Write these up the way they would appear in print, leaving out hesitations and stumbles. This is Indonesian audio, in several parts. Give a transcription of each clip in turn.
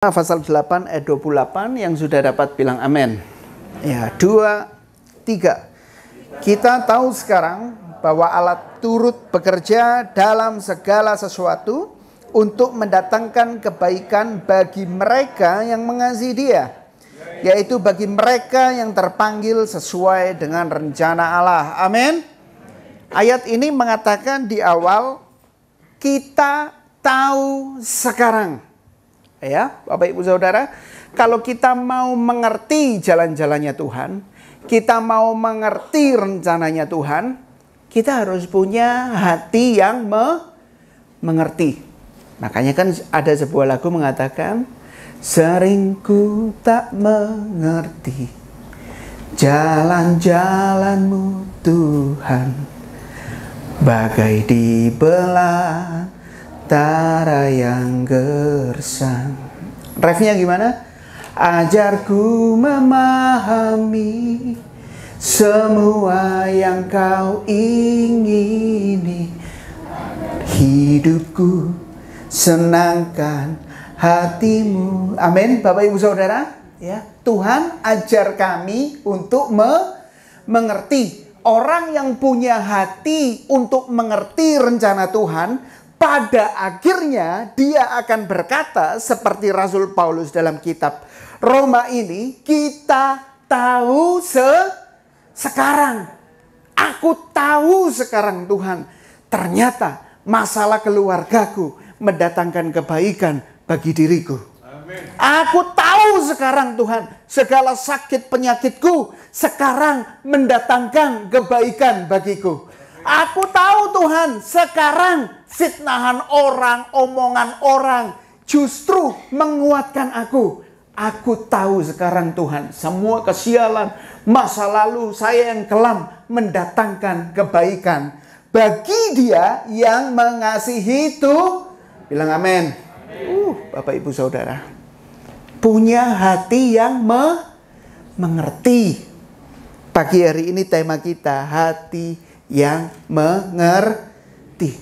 Pasal 8 ayat 28 yang sudah dapat bilang amin. Ya, 2, 3. Kita tahu sekarang bahwa Allah turut bekerja dalam segala sesuatu untuk mendatangkan kebaikan bagi mereka yang mengasihi Dia, yaitu bagi mereka yang terpanggil sesuai dengan rencana Allah. Amin. Ayat ini mengatakan di awal, kita tahu sekarang. Ya, Bapak Ibu Saudara, kalau kita mau mengerti jalan-jalannya Tuhan, kita mau mengerti rencananya Tuhan, kita harus punya hati yang mengerti. Makanya kan ada sebuah lagu mengatakan, sering ku tak mengerti jalan-jalanmu Tuhan, bagai di belantara yang gersang. Refnya gimana? Ajarku memahami semua yang kau ingini, hidupku senangkan hatimu. Amin, Bapak Ibu Saudara. Ya, Tuhan ajar kami untuk mengerti. Orang yang punya hati untuk mengerti rencana Tuhan, pada akhirnya dia akan berkata seperti Rasul Paulus dalam kitab Roma ini, kita tahu sekarang. Aku tahu sekarang Tuhan, ternyata masalah keluargaku mendatangkan kebaikan bagi diriku. Amin. Aku tahu sekarang Tuhan, segala sakit penyakitku sekarang mendatangkan kebaikan bagiku. Aku tahu Tuhan, sekarang fitnahan orang, omongan orang justru menguatkan aku. Aku tahu sekarang Tuhan, semua kesialan masa lalu saya yang kelam mendatangkan kebaikan bagi Dia yang mengasihi itu. Bilang amin. Bapak Ibu Saudara, punya hati yang mengerti. Pagi hari ini tema kita, hati yang mengerti.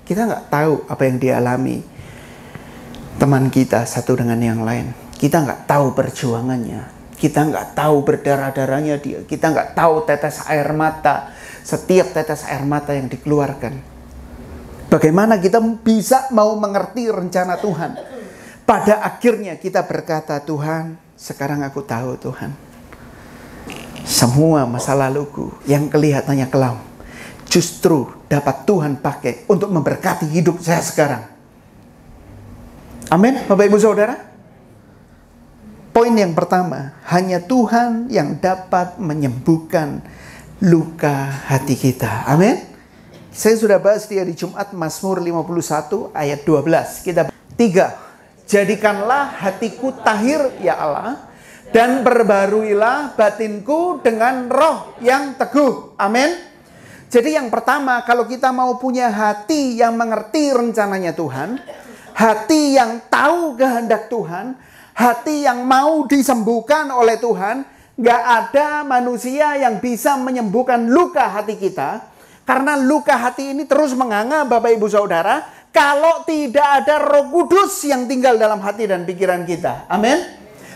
Kita nggak tahu apa yang dialami teman kita satu dengan yang lain. Kita nggak tahu perjuangannya. Kita nggak tahu berdarah-darahnya dia. Kita nggak tahu tetes air mata, setiap tetes air mata yang dikeluarkan. Bagaimana kita bisa mau mengerti rencana Tuhan? Pada akhirnya kita berkata, Tuhan, sekarang aku tahu Tuhan, semua masa laluku yang kelihatannya kelam justru dapat Tuhan pakai untuk memberkati hidup saya sekarang. Amin, Bapak Ibu Saudara. Poin yang pertama, hanya Tuhan yang dapat menyembuhkan luka hati kita. Amin. Saya sudah bahas di hari Jumat Mazmur 51 ayat 12. Kita 3. Jadikanlah hatiku tahir ya Allah, dan perbaruilah batinku dengan roh yang teguh. Amin. Jadi yang pertama, kalau kita mau punya hati yang mengerti rencananya Tuhan, hati yang tahu kehendak Tuhan, hati yang mau disembuhkan oleh Tuhan, gak ada manusia yang bisa menyembuhkan luka hati kita. Karena luka hati ini terus menganga, Bapak Ibu Saudara, kalau tidak ada Roh Kudus yang tinggal dalam hati dan pikiran kita. Amin.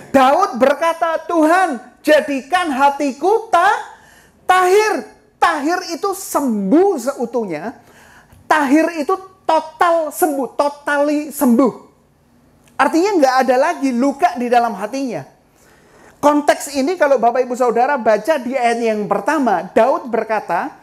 Daud berkata, Tuhan, jadikan hatiku tahir. Tahir itu sembuh seutuhnya. Tahir itu total sembuh, totally sembuh. Artinya nggak ada lagi luka di dalam hatinya. Konteks ini kalau Bapak Ibu Saudara baca di ayat yang pertama, Daud berkata,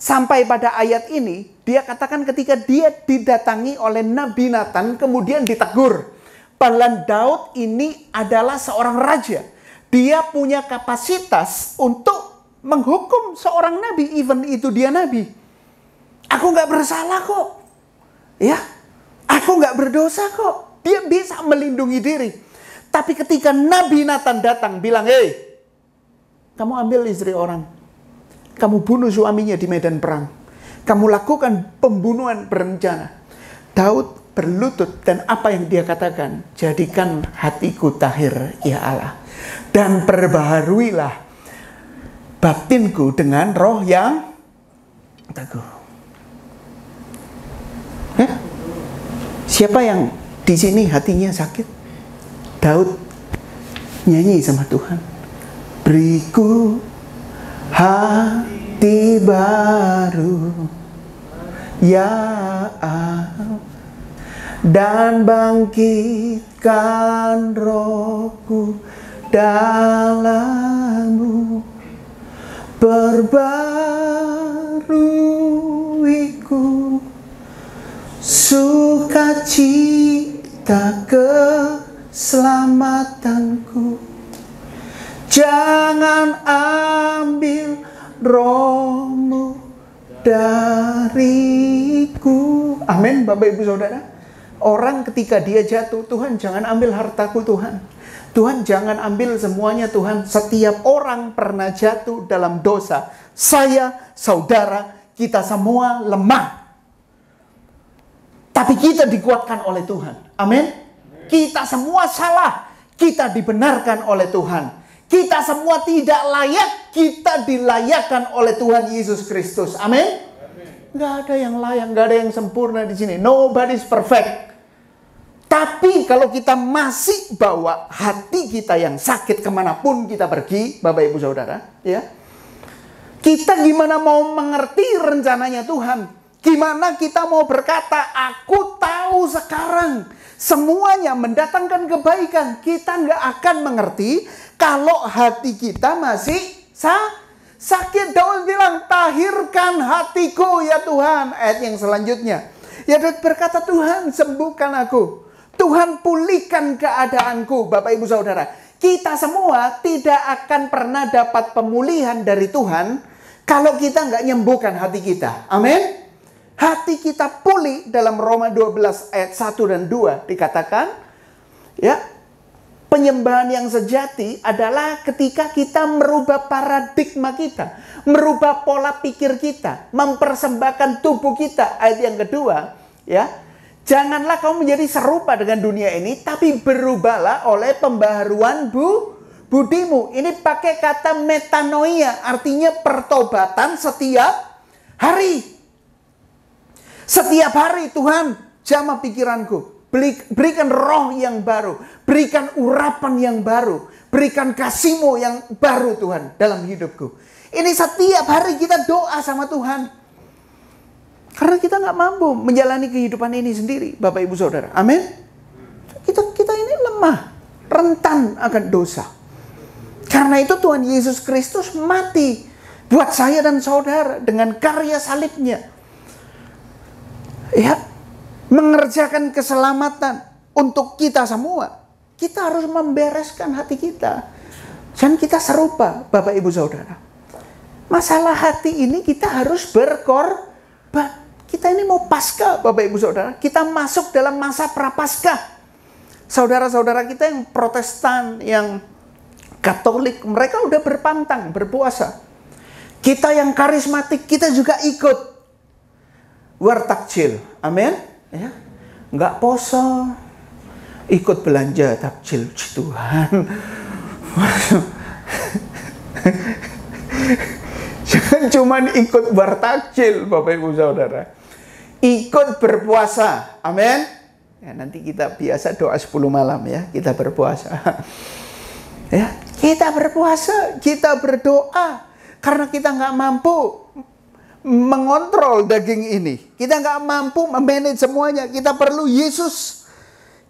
sampai pada ayat ini, dia katakan ketika dia didatangi oleh Nabi Nathan, kemudian ditegur. Padahal Daud ini adalah seorang raja. Dia punya kapasitas untuk menghukum seorang nabi, even itu dia nabi. Aku nggak bersalah kok, ya, aku nggak berdosa kok. Dia bisa melindungi diri. Tapi ketika Nabi Nathan datang bilang, hei, kamu ambil istri orang, kamu bunuh suaminya di medan perang, kamu lakukan pembunuhan berencana. Daud berlutut dan apa yang dia katakan, jadikan hatiku tahir ya Allah, dan perbaharuilah batinku dengan roh yang teguh. Siapa yang di sini hatinya sakit? Daud nyanyi sama Tuhan. Beriku hati baru, ya Allah, dan bangkitkan rohku dalam-Mu. Perbaruiku sukacita keselamatanku. Jangan ambil roh-Mu dariku. Amin, Bapak Ibu Saudara. Orang ketika dia jatuh, Tuhan jangan ambil hartaku Tuhan. Tuhan jangan ambil semuanya Tuhan. Setiap orang pernah jatuh dalam dosa. Saya, saudara, kita semua lemah. Tapi kita dikuatkan oleh Tuhan. Amin. Kita semua salah. Kita dibenarkan oleh Tuhan. Kita semua tidak layak. Kita dilayakkan oleh Tuhan Yesus Kristus. Amin. Nggak ada yang layak. Nggak ada yang sempurna di sini. Nobody's perfect. Tapi kalau kita masih bawa hati kita yang sakit kemanapun kita pergi, Bapak Ibu Saudara, ya, kita gimana mau mengerti rencananya Tuhan? Gimana kita mau berkata, aku tahu sekarang semuanya mendatangkan kebaikan? Kita nggak akan mengerti kalau hati kita masih sakit. Daud bilang, tahirkan hatiku ya Tuhan. Ayat yang selanjutnya, ya Daud berkata, Tuhan sembuhkan aku. Tuhan pulihkan keadaanku. Bapak Ibu Saudara, kita semua tidak akan pernah dapat pemulihan dari Tuhan kalau kita nggak nyembuhkan hati kita. Amin. Hati kita pulih dalam Roma 12 ayat 1 dan 2 dikatakan, ya, penyembahan yang sejati adalah ketika kita merubah paradigma kita, merubah pola pikir kita, mempersembahkan tubuh kita. Ayat yang kedua, ya, janganlah kamu menjadi serupa dengan dunia ini, tapi berubahlah oleh pembaharuan budimu. Ini pakai kata metanoia, artinya pertobatan setiap hari. Setiap hari Tuhan jamah pikiranku. Berikan roh yang baru. Berikan urapan yang baru. Berikan kasih-Mu yang baru Tuhan dalam hidupku. Ini setiap hari kita doa sama Tuhan. Karena kita nggak mampu menjalani kehidupan ini sendiri, Bapak Ibu Saudara. Amin. Kita ini lemah, rentan akan dosa. Karena itu Tuhan Yesus Kristus mati buat saya dan saudara dengan karya salibnya. Ya, mengerjakan keselamatan untuk kita semua. Kita harus membereskan hati kita. Dan kita serupa, Bapak Ibu Saudara. Masalah hati ini kita harus berkorban. Kita ini mau Paskah, Bapak Ibu Saudara. Kita masuk dalam masa prapaskah. Saudara-saudara kita yang Protestan, yang Katolik, mereka udah berpantang, berpuasa. Kita yang karismatik, kita juga ikut wartakjil. Amin. Ya. Nggak poso, ikut belanja takjil. Tuhan. Jangan cuma ikut wartakjil, Bapak Ibu Saudara. Ikut berpuasa. Amin. Ya, nanti kita biasa doa 10 malam ya. Kita berpuasa. Ya, kita berpuasa, kita berdoa. Karena kita nggak mampu mengontrol daging ini. Kita nggak mampu memanage semuanya. Kita perlu Yesus.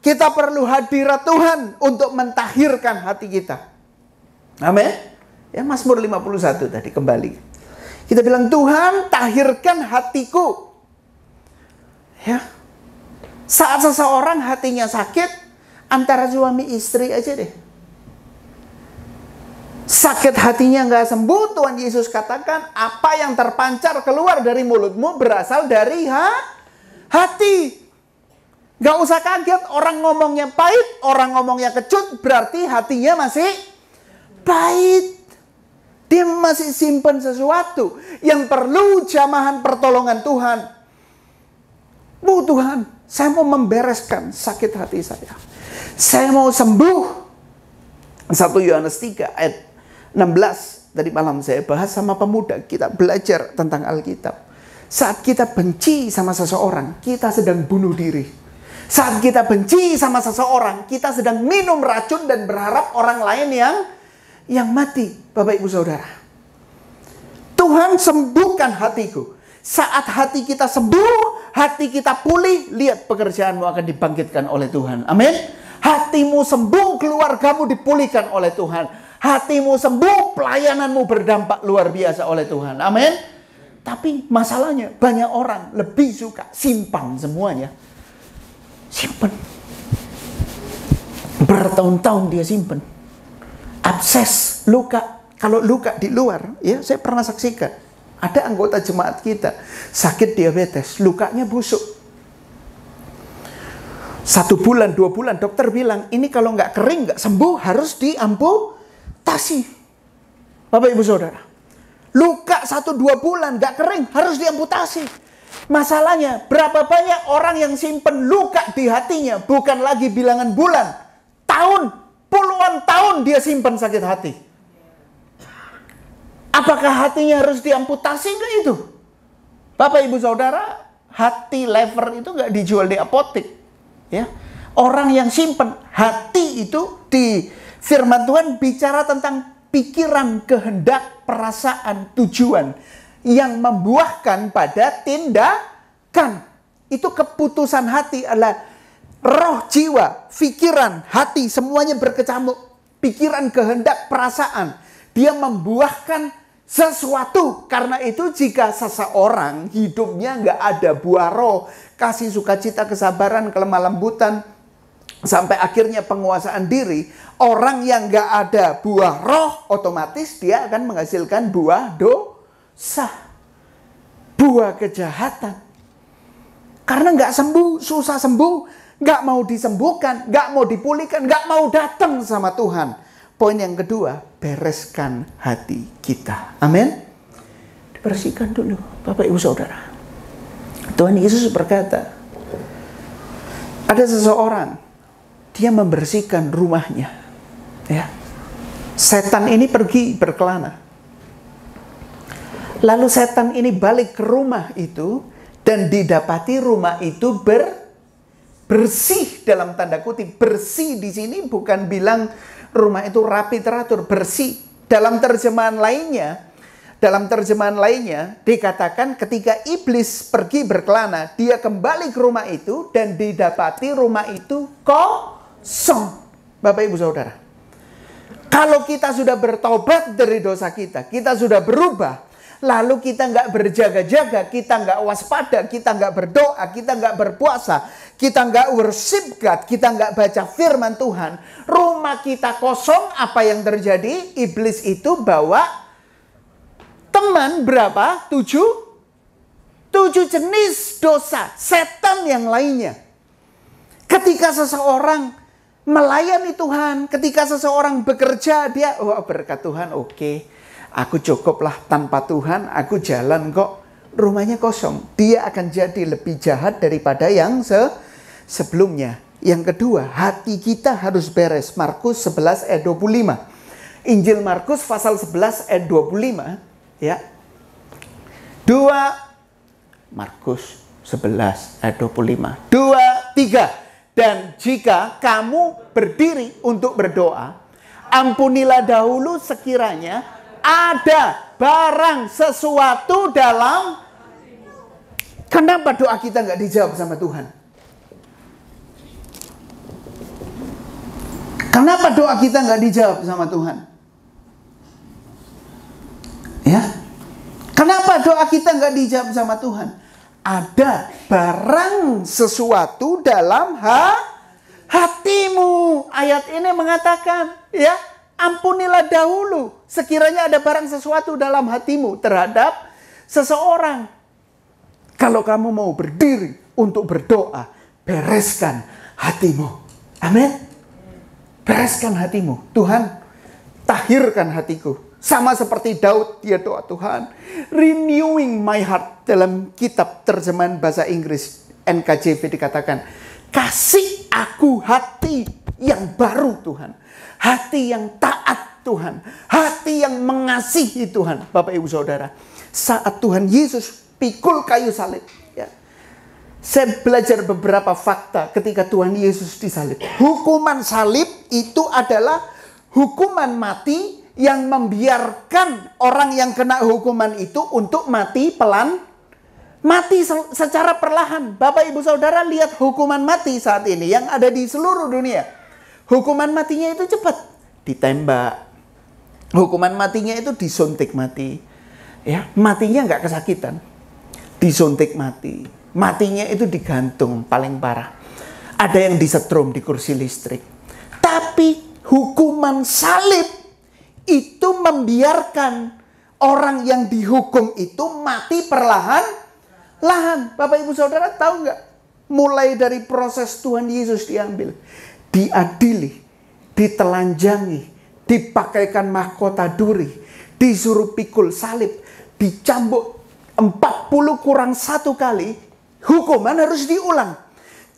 Kita perlu hadirat Tuhan untuk mentahirkan hati kita. Amin. Ya, Mazmur 51 tadi kembali. Kita bilang, Tuhan tahirkan hatiku. Ya. Saat seseorang hatinya sakit, antara suami istri aja deh. Sakit hatinya nggak sembuh, Tuhan Yesus katakan, apa yang terpancar keluar dari mulutmu berasal dari hati. Nggak usah kaget, orang ngomongnya pahit, orang ngomongnya kecut, berarti hatinya masih pahit. Dia masih simpan sesuatu yang perlu jamahan pertolongan Tuhan. Bu Tuhan, saya mau membereskan sakit hati saya. Saya mau sembuh. 1 Yohanes 3 ayat 16. Tadi malam saya bahas sama pemuda. Kita belajar tentang Alkitab. Saat kita benci sama seseorang, kita sedang bunuh diri. Saat kita benci sama seseorang, kita sedang minum racun dan berharap orang lain yang mati. Bapak Ibu Saudara, Tuhan sembuhkan hatiku. Saat hati kita sembuh, hati kita pulih, lihat pekerjaanmu akan dibangkitkan oleh Tuhan. Amin. Hatimu sembuh, keluargamu dipulihkan oleh Tuhan. Hatimu sembuh, pelayananmu berdampak luar biasa oleh Tuhan. Amin. Tapi masalahnya banyak orang lebih suka simpan semuanya. Simpan. Bertahun-tahun dia simpan. Abses, luka. Kalau luka di luar, ya saya pernah saksikan. Ada anggota jemaat kita sakit diabetes, lukanya busuk. 1 bulan, 2 bulan, dokter bilang, ini kalau nggak kering, nggak sembuh, harus diamputasi. Bapak Ibu Saudara, luka 1-2 bulan, nggak kering, harus diamputasi. Masalahnya, berapa banyak orang yang simpen luka di hatinya, bukan lagi bilangan bulan, tahun, puluhan tahun dia simpan sakit hati. Apakah hatinya harus diamputasi? Enggak itu. Bapak Ibu Saudara, hati lever itu nggak dijual di apotek. Ya, orang yang simpan hati itu di firman Tuhan bicara tentang pikiran, kehendak, perasaan, tujuan yang membuahkan pada tindakan. Itu keputusan hati adalah roh, jiwa, pikiran, hati, semuanya berkecamuk. Pikiran, kehendak, perasaan. Dia membuahkan sesuatu. Karena itu jika seseorang hidupnya nggak ada buah roh, kasih, sukacita, kesabaran, kelemah lembutan, sampai akhirnya penguasaan diri, orang yang nggak ada buah roh, otomatis dia akan menghasilkan buah dosa, buah kejahatan. Karena nggak sembuh, susah sembuh, nggak mau disembuhkan, nggak mau dipulihkan, nggak mau datang sama Tuhan. Poin yang kedua, bereskan hati kita. Amin. Dibersihkan dulu, Bapak Ibu Saudara. Tuhan Yesus berkata, ada seseorang, dia membersihkan rumahnya. Ya. Setan ini pergi berkelana. Lalu setan ini balik ke rumah itu dan didapati rumah itu bersih, dalam tanda kutip. Bersih di sini bukan bilang rumah itu rapi teratur, bersih. Dalam terjemahan lainnya dikatakan ketika iblis pergi berkelana, dia kembali ke rumah itu dan didapati rumah itu kosong. Bapak Ibu Saudara, kalau kita sudah bertobat dari dosa kita, kita sudah berubah, lalu kita nggak berjaga-jaga, kita nggak waspada, kita nggak berdoa, kita nggak berpuasa, kita nggak worship God, kita nggak baca firman Tuhan, rumah kita kosong, apa yang terjadi? Iblis itu bawa teman berapa? 7 jenis dosa, setan yang lainnya. Ketika seseorang melayani Tuhan, ketika seseorang bekerja, dia, berkat Tuhan, oke. Aku cukuplah tanpa Tuhan, aku jalan kok. Rumahnya kosong. Dia akan jadi lebih jahat daripada yang sebelumnya. Yang kedua, hati kita harus beres. Markus 11 ayat 25. Injil Markus pasal 11 ayat 25. Ya. Markus 11 ayat 25. 2, 3. Dan jika kamu berdiri untuk berdoa, ampunilah dahulu sekiranya ada barang sesuatu dalam. Kenapa doa kita nggak dijawab sama Tuhan? Kenapa doa kita nggak dijawab sama Tuhan? Ya, kenapa doa kita nggak dijawab sama Tuhan? Ada barang sesuatu dalam hatimu. Ayat ini mengatakan, ya, ampunilah dahulu sekiranya ada barang sesuatu dalam hatimu terhadap seseorang. Kalau kamu mau berdiri untuk berdoa, bereskan hatimu. Amin. Bereskan hatimu. Tuhan, tahirkan hatiku. Sama seperti Daud, dia doa, Tuhan, renewing my heart. Dalam kitab terjemahan bahasa Inggris NKJV dikatakan, kasih aku hati yang baru Tuhan. Hati yang taat Tuhan. Hati yang mengasihi Tuhan. Bapak Ibu Saudara, saat Tuhan Yesus pikul kayu salib, ya, Saya belajar beberapa fakta ketika Tuhan Yesus disalib. Hukuman salib itu adalah hukuman mati yang membiarkan orang yang kena hukuman itu untuk mati mati secara perlahan. Bapak Ibu Saudara lihat hukuman mati saat ini yang ada di seluruh dunia. Hukuman matinya itu cepat, ditembak. Hukuman matinya itu disuntik mati. Ya, matinya nggak kesakitan. Disuntik mati. Matinya itu digantung paling parah. Ada yang disetrum di kursi listrik. Tapi hukuman salib itu membiarkan orang yang dihukum itu mati perlahan-lahan. Bapak Ibu Saudara tahu nggak? Mulai dari proses Tuhan Yesus diambil, diadili, ditelanjangi, dipakaikan mahkota duri, disuruh pikul salib, dicambuk 40 kurang 1 kali. Hukuman harus diulang.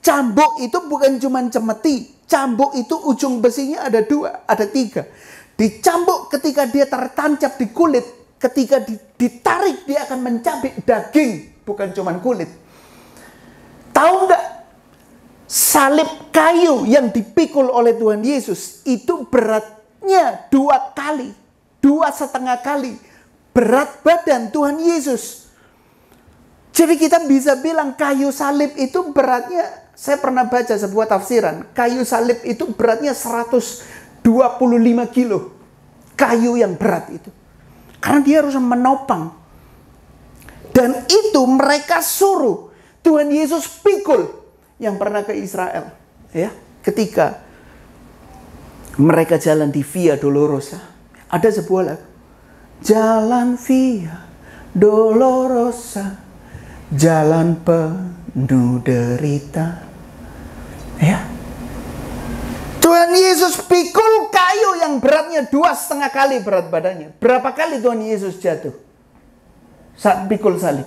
Cambuk itu bukan cuma cemeti. Cambuk itu ujung besinya ada 2, ada 3. Dicambuk ketika dia tertancap di kulit. Ketika ditarik dia akan mencabik daging, bukan cuma kulit. Tahu nggak? Salib kayu yang dipikul oleh Tuhan Yesus itu beratnya 2 kali, 2,5 kali berat badan Tuhan Yesus. Jadi kita bisa bilang kayu salib itu beratnya, saya pernah baca sebuah tafsiran, kayu salib itu beratnya 125 kilo. Kayu yang berat itu. Karena dia harus menopang. Dan itu mereka suruh Tuhan Yesus pikul. Yang pernah ke Israel. Ya, ketika mereka jalan di Via Dolorosa. Ada sebuah lagu. Jalan Via Dolorosa. Jalan penuh derita. Ya. Tuhan Yesus pikul kayu yang beratnya 2,5 kali berat badannya. Berapa kali Tuhan Yesus jatuh saat pikul salib?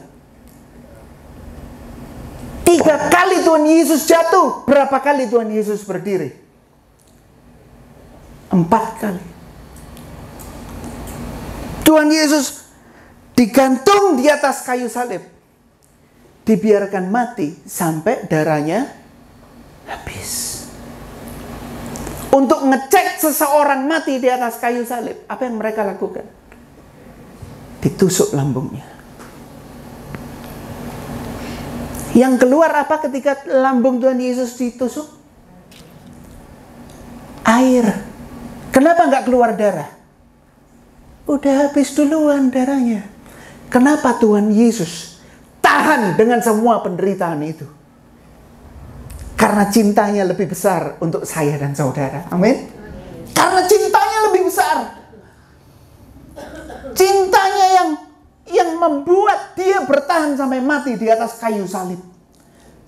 3 kali Tuhan Yesus jatuh. Berapa kali Tuhan Yesus berdiri? 4 kali. Tuhan Yesus digantung di atas kayu salib. Dibiarkan mati sampai darahnya habis. Untuk ngecek seseorang mati di atas kayu salib, apa yang mereka lakukan? Ditusuk lambungnya. Yang keluar apa ketika lambung Tuhan Yesus ditusuk? Air. Kenapa nggak keluar darah? Udah habis duluan darahnya. Kenapa Tuhan Yesus tahan dengan semua penderitaan itu? Karena cintanya lebih besar untuk saya dan saudara. Amin. Karena cintanya lebih besar. Cintanya yang membuat dia bertahan sampai mati di atas kayu salib.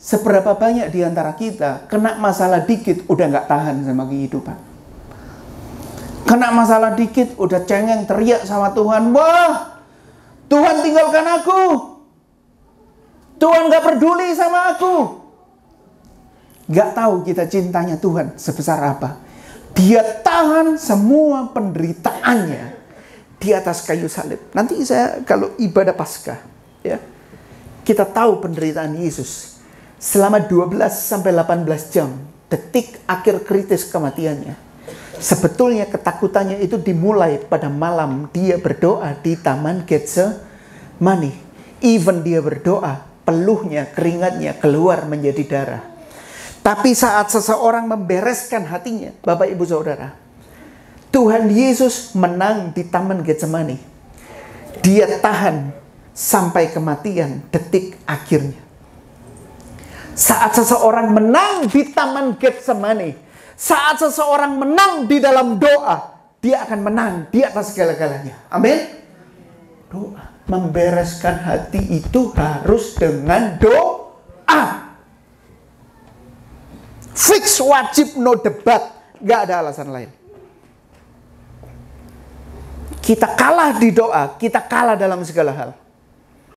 Seberapa banyak di antara kita kena masalah dikit udah nggak tahan sama kehidupan. Kena masalah dikit udah cengeng teriak sama Tuhan. Wah, Tuhan tinggalkan aku. Tuhan gak peduli sama aku. Gak tahu kita cintanya Tuhan sebesar apa. Dia tahan semua penderitaannya di atas kayu salib. Nanti saya kalau ibadah Paskah, ya, kita tahu penderitaan Yesus selama 12-18 jam, detik akhir kritis kematiannya. Sebetulnya ketakutannya itu dimulai pada malam dia berdoa di Taman Getsemani. Even dia berdoa, peluhnya, keringatnya keluar menjadi darah. Tapi saat seseorang membereskan hatinya, Bapak Ibu Saudara, Tuhan Yesus menang di Taman Getsemani. Dia tahan sampai kematian detik akhirnya. Saat seseorang menang di Taman Getsemani, saat seseorang menang di dalam doa, dia akan menang di atas segala-galanya. Amin. Doa. Membereskan hati itu harus dengan doa. Fix, wajib, no debat. Gak ada alasan lain. Kita kalah di doa, kita kalah dalam segala hal.